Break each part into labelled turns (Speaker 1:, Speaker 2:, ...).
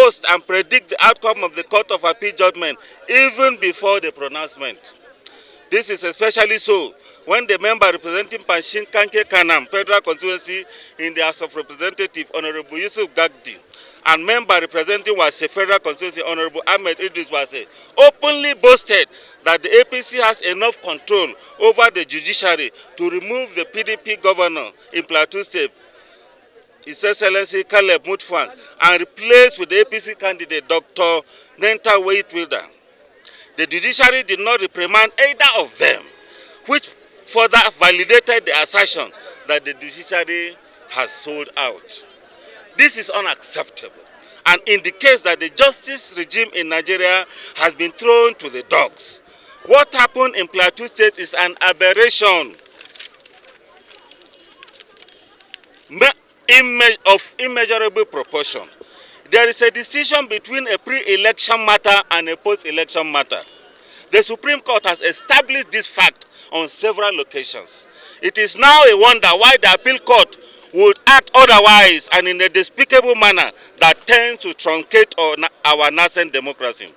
Speaker 1: post and predict the outcome of the Court of Appeal judgment even before the pronouncement. This is especially so when the member representing Panshin Kanke Kanam Federal Constituency in the House of Representatives, Honorable Yusuf Gagdi, and member representing Wase Federal Constituency, Honorable Ahmed Idris Wase, openly boasted that the APC has enough control over the judiciary to remove the PDP governor in Plateau State, His Excellency Caleb Mutfwang, and replace with the APC candidate Dr. Nenta Waitwilder. The judiciary did not reprimand either of them, which further validated the assertion that the judiciary has sold out. This is unacceptable and indicates that the justice regime in Nigeria has been thrown to the dogs. What happened in Plateau State is an aberration of immeasurable proportion. There is a decision between a pre-election matter and a post-election matter. The Supreme Court has established this fact on several occasions. It is now a wonder why the appeal court would act otherwise and in a despicable manner that tends to truncate our nascent democracy.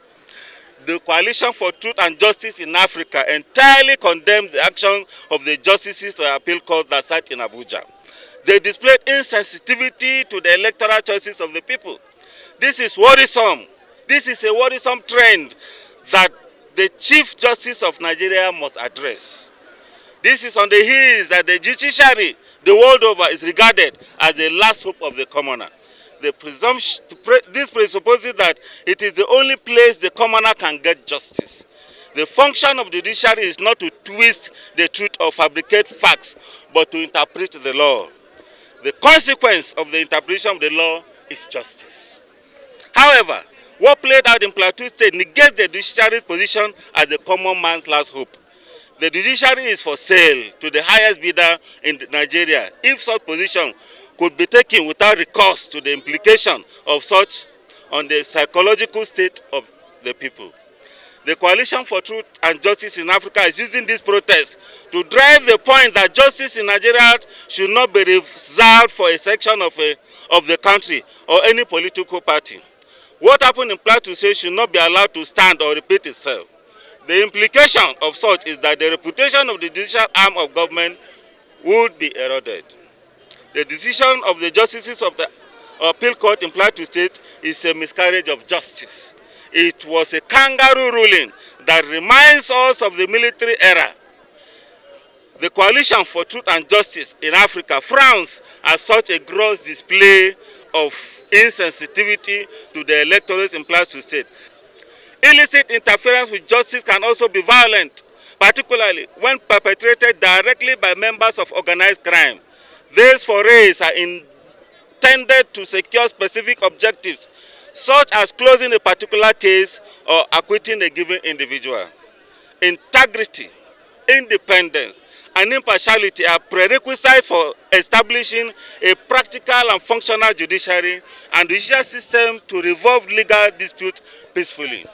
Speaker 1: The Coalition for Truth and Justice in Africa entirely condemned the action of the justices to the appeal court that sat in Abuja. They displayed insensitivity to the electoral choices of the people. This is worrisome. This is a worrisome trend that the Chief Justice of Nigeria must address. This is on the heels that the judiciary the world over is regarded as the last hope of the commoner. This presupposes that it is the only place the commoner can get justice. The function of the judiciary is not to twist the truth or fabricate facts, but to interpret the law. The consequence of the interpretation of the law is justice. However, what played out in Plateau State negates the judiciary's position as the common man's last hope. The judiciary is for sale to the highest bidder in Nigeria if such position could be taken without recourse to the implication of such on the psychological state of the people. The Coalition for Truth and Justice in Africa is using this protest to drive the point that justice in Nigeria should not be reserved for a section of the country or any political party. What happened in Plateau State should not be allowed to stand or repeat itself. The implication of such is that the reputation of the judicial arm of government would be eroded. The decision of the justices of the appeal court in Plateau State is a miscarriage of justice. It was a kangaroo ruling that reminds us of the military era. The Coalition for Truth and Justice in Africa frowns at such a gross display of insensitivity to the electorate in Plateau State. Illicit interference with justice can also be violent, particularly when perpetrated directly by members of organized crime. These forays are intended to secure specific objectives, such as closing a particular case or acquitting a given individual. Integrity, independence, and impartiality are prerequisites for establishing a practical and functional judiciary and judicial system to resolve legal disputes peacefully.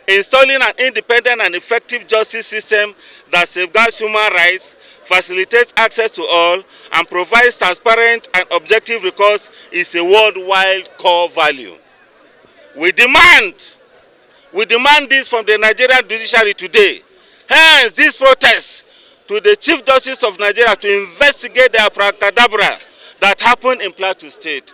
Speaker 1: Installing an independent and effective justice system that safeguards human rights, facilitates access to all, and provides transparent and objective recourse is a worldwide core value. We demand this from the Nigerian judiciary today. Hence, this protest to the Chief Justice of Nigeria to investigate the abracadabra that happened in Plateau State.